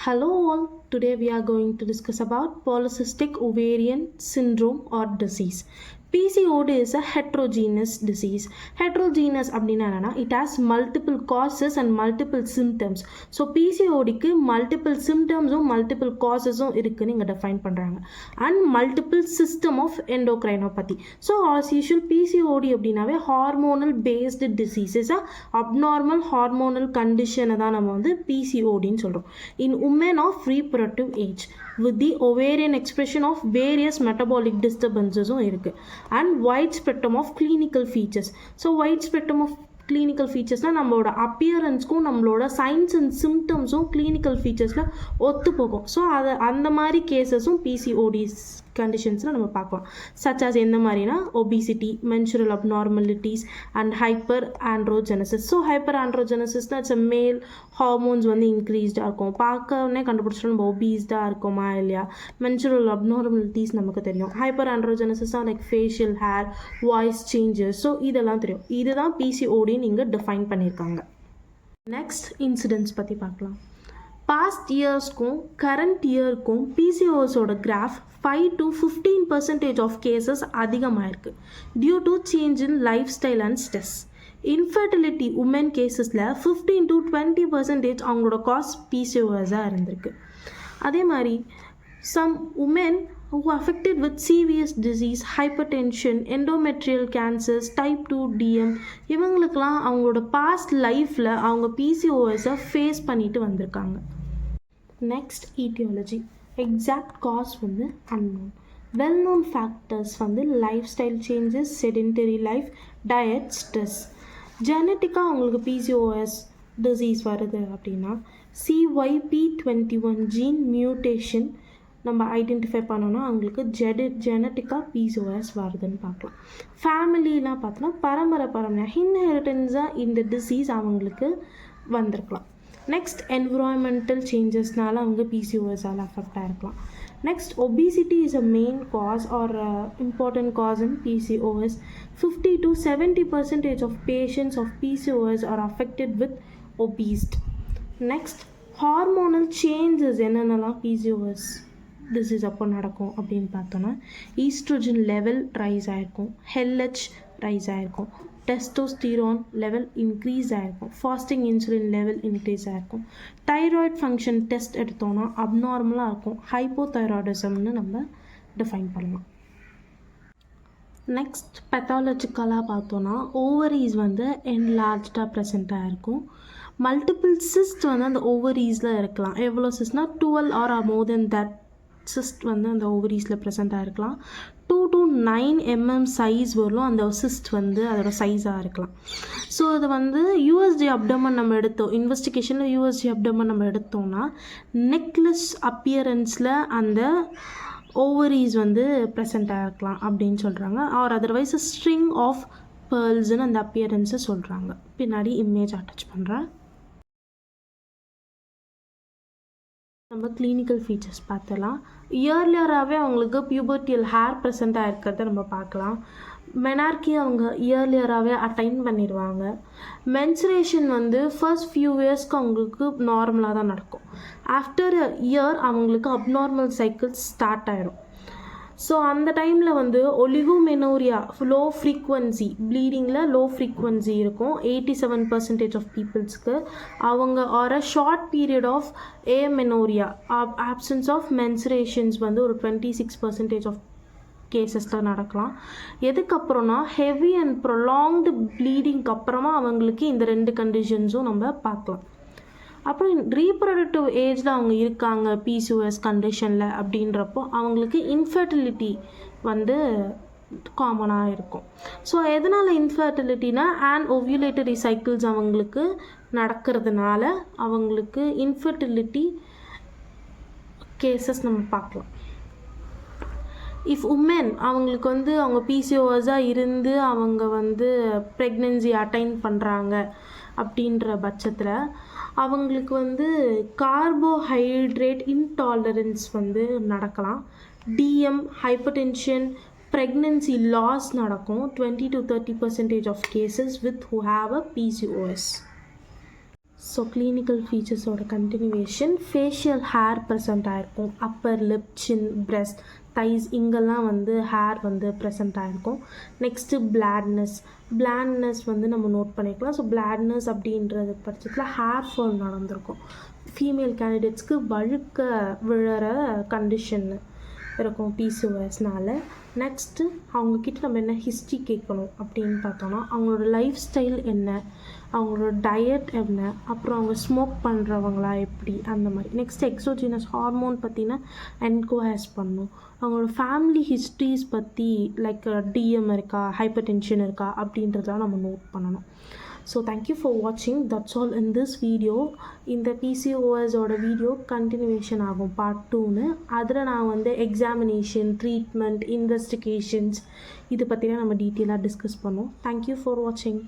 Hello all, today we are going to discuss about polycystic ovarian syndrome or disease. PCOD is a heterogeneous disease. Heterogeneous அப்படின்னா என்னன்னா it has multiple causes and multiple symptoms. So PCODக்கு multiple symptomsும் multiple causesும் இருக்குன்னு இங்க define பண்றாங்க. And multiple system of endocrinopathy. So as usual PCOD அப்படின்னாவே hormonal based disease is a abnormal hormonal condition தான் நம்ம வந்து PCODன்னு சொல்றோம். In women of reproductive age with the ovarian expression of various metabolic disturbances இருக்கு. And wide spectrum of clinical features. So wide spectrum of clinical featuresனா நம்மளோட appearanceக்கும் நம்மளோட signs and symptomsும் clinical featuresல ஒத்து போகும். So அந்த மாதிரி கேசஸும் PCODs கண்டிஷன்ஸில் நம்ம பார்க்கலாம். such as எந்த மாதிரினா obesity, menstrual abnormalities and hyperandrogenesis. So hyperandrogenesisனா இட்ஸ் மேல் ஹார்மோன்ஸ் வந்து இன்க்ரீஸ்டாக இருக்கும். பார்க்கவே கண்டுபிடிச்சிட்டோம் நம்ம ஒபீஸ்டாக இருக்குமா இல்லையா. menstrual abnormalities நமக்கு தெரியும். hyperandrogenesisனா like facial hair, voice changes. So இதெல்லாம் தெரியும். இதுதான் PCOD நீங்கள் டிஃபைன் பண்ணியிருக்காங்க. நெக்ஸ்ட் இன்சிடென்ட்ஸ் பற்றி பார்க்கலாம். பாஸ்ட் இயர்ஸ்க்கும் கரண்ட் இயர்க்கும் PCOSோட கிராஃப் 5 to 15% ஆஃப் கேசஸ் அதிகமாயிருக்கு due to change in lifestyle and stress. Infertility women கேசஸில் 15 to 20% அவங்களோட காஸ் PCOSஆக இருந்திருக்கு. அதே மாதிரி some women who are affected with serious disease, hypertension, endometrial cancers, type 2 DM இவங்களுக்கெல்லாம் அவங்களோட பாஸ்ட் லைஃப்பில் அவங்க PCOSஐ ஃபேஸ் பண்ணிட்டு வந்திருக்காங்க. Next etiology. எக்ஸாக்ட் காஸ் வந்து அன்னோன். வெல் நோன் ஃபேக்டர்ஸ் வந்து lifestyle changes, sedentary life, diet, stress. ஜெனட்டிக்காக அவங்களுக்கு PCOS டிசீஸ் வருது அப்படின்னா CYP21 ஜீன் மியூட்டேஷன் நம்ம ஐடென்டிஃபை பண்ணோன்னா அவங்களுக்கு ஜெனட்டிக்காக PCOS வருதுன்னு பார்க்கலாம். ஃபேமிலிலாம் பார்த்தோன்னா பரம்பரையாக இன்ஹெரிட்டன்ஸாக இந்த டிசீஸ் அவங்களுக்கு வந்திருக்கலாம். நெக்ஸ்ட் என்விரான்மெண்டல் சேஞ்சஸ்னால அவங்க PCOSஆல் அஃபெக்ட் ஆகிருக்கலாம். Next obesity is a main cause or important cause in PCOS. 50 to 70% of patients of PCOS are affected with obese. Next hormonal changes என்னென்னலாம் PCOS டிசீஸ் அப்போ நடக்கும் அப்படின்னு பார்த்தோன்னா ஈஸ்ட்ரோஜன் லெவல் ரைஸ் ஆகிருக்கும், LH ரைஸ் ஆகிருக்கும், testosterone level increase ஆகிருக்கும், fasting insulin level increase ஆகிருக்கும். Thyroid function test எடுத்தோன்னா அப்நார்மலாக இருக்கும். ஹைப்போதைராய்டிசம்னு நம்ம டிஃபைன் பண்ணலாம். நெக்ஸ்ட் பெத்தாலஜிக்கலாக பார்த்தோன்னா ஓவரீஸ் வந்து என்லார்ஜ்டாக ப்ரெசென்ட்டாக இருக்கும். மல்டிபிள் சிஸ்ட் வந்து அந்த ஓவரீஸில் இருக்கலாம். எவ்வளோ சிஸ்ட்னா 12 or more than that cyst வந்து அந்த ஓவரீஸில் ப்ரெசென்ட்டாக இருக்கலாம். 2 to 9 mm சைஸ் வரலும் அந்த சிஸ்ட் வந்து அதோட சைஸாக இருக்கலாம். ஸோ இது வந்து USG அப்டமன் நம்ம எடுத்தோம், இன்வெஸ்டிகேஷனில் USG அப்டமன் நம்ம எடுத்தோம்னா நெக்லஸ் அப்பியரன்ஸில் அந்த ஓவரீஸ் வந்து ப்ரெசென்ட்டாக இருக்கலாம் அப்படின்னு சொல்கிறாங்க. ஆர் அதர்வைஸ் ஸ்ட்ரிங் ஆஃப் பேர்ல்ஸ்ன்னு அந்த அப்பியரன்ஸை சொல்கிறாங்க. பின்னாடி இமேஜ் அட்டாச் பண்ணுறேன். நம்ம கிளினிக்கல் ஃபீச்சர்ஸ் பார்த்தலாம். இயர்லியராகவே அவங்களுக்கு பியூபர்டியல் ஹேர் ப்ரெசென்ட்டாக இருக்கிறத நம்ம பார்க்கலாம். மெனார்கி அவங்க இயர்லியராகவே அட்டைன் பண்ணிடுவாங்க. மென்சுரேஷன் வந்து ஃபர்ஸ்ட் ஃபியூ இயர்ஸ்க்கு அவங்களுக்கு நார்மலாக தான் நடக்கும். ஆஃப்டர் அ இயர் அவங்களுக்கு அப்நார்மல் சைக்கிள்ஸ் ஸ்டார்ட் ஆகிடும். ஸோ அந்த டைமில் வந்து ஒலிகோமெனோரியா லோ ஃப்ரீக்வன்சி ப்ளீடிங்கில் லோ ஃப்ரீக்வன்சி இருக்கும் 87% ஆஃப் பீப்புள்ஸ்க்கு. அவங்க or a short period of amenorrhea absence of menstruations வந்து ஒரு 26% ஆஃப் கேசஸில் நடக்கலாம். எதுக்கப்புறம்னா ஹெவி அண்ட் ப்ரொலாங்டு ப்ளீடிங்க்கு அப்புறமா அவங்களுக்கு இந்த ரெண்டு கண்டிஷன்ஸும் நம்ம பார்க்கலாம். அப்புறம் ரீப்ரொடக்டிவ் ஏஜில் அவங்க இருக்காங்க PCOS கண்டிஷனில் அப்படின்றப்போ அவங்களுக்கு இன்ஃபர்டிலிட்டி வந்து காமனாக இருக்கும். ஸோ எதனால் இன்ஃபர்டிலிட்டினா ஓவியுலேட்டரி சைக்கிள்ஸ் அவங்களுக்கு நடக்கிறதுனால அவங்களுக்கு இன்ஃபர்டிலிட்டி கேசஸ் நம்ம பார்க்கலாம். இஃப் உமன் அவங்களுக்கு வந்து அவங்க PCOSஆக இருந்து அவங்க வந்து ப்ரெக்னென்சி அட்டைன் பண்ணுறாங்க அப்படின்ற பட்சத்தில் அவங்களுக்கு வந்து கார்போஹைட்ரேட் இன்டாலரன்ஸ் வந்து நடக்கலாம். DM, ஹைப்பர்டென்ஷன், ப்ரெக்னென்சி லாஸ் நடக்கும் 20 to 30% of cases with who have a PCOS. So clinical ஃபீச்சர்ஸோட கண்டினியூவேஷன், ஃபேஷியல் ஹேர் ப்ரெசென்ட் ஆகிருக்கும், upper lip, chin, breast, thighs இங்கெல்லாம் வந்து ஹேர் வந்து ப்ரெசென்ட் ஆகிருக்கும். நெக்ஸ்ட்டு பிளாட்னஸ் வந்து நம்ம நோட் பண்ணிக்கலாம். ஸோ பிளாட்னஸ் அப்படின்றது பட்சத்தில் ஹேர் ஃபால் நடந்திருக்கும். ஃபீமேல் கேண்டிடேட்ஸ்க்கு வழுக்க விழற கண்டிஷன் இருக்கும் PCOSனால. நெக்ஸ்ட்டு அவங்கக்கிட்ட நம்ம என்ன ஹிஸ்ட்ரி கேட்கணும் அப்படின்னு பார்த்தோன்னா, அவங்களோட லைஃப் ஸ்டைல் என்ன, அவங்களோட டயட் என்ன, அப்புறம் அவங்க ஸ்மோக் பண்ணுறவங்களா எப்படி, அந்த மாதிரி. நெக்ஸ்ட் எக்ஸோஜினஸ் ஹார்மோன் பற்றின என்கொயர்ஸ் பண்ணணும். அவங்களோட ஃபேமிலி ஹிஸ்ட்ரிஸ் பற்றி லைக் டிஎம் இருக்கா, ஹைப்பர் டென்ஷன் இருக்கா அப்படின்றதெல்லாம் நம்ம நோட் பண்ணணும். ஸோ தேங்க்யூ ஃபார் வாட்சிங். That's all in this video. இந்த PCOSோட வீடியோ கண்டினியூவேஷன் ஆகும் பார்ட் 2ன்னு. அதில் நான் வந்து எக்ஸாமினேஷன், ட்ரீட்மெண்ட், இன்வெஸ்டிகேஷன்ஸ் இது பற்றிலாம் நம்ம டீட்டெயிலாக டிஸ்கஸ் பண்ணுவோம். தேங்க்யூ ஃபார் வாட்சிங்.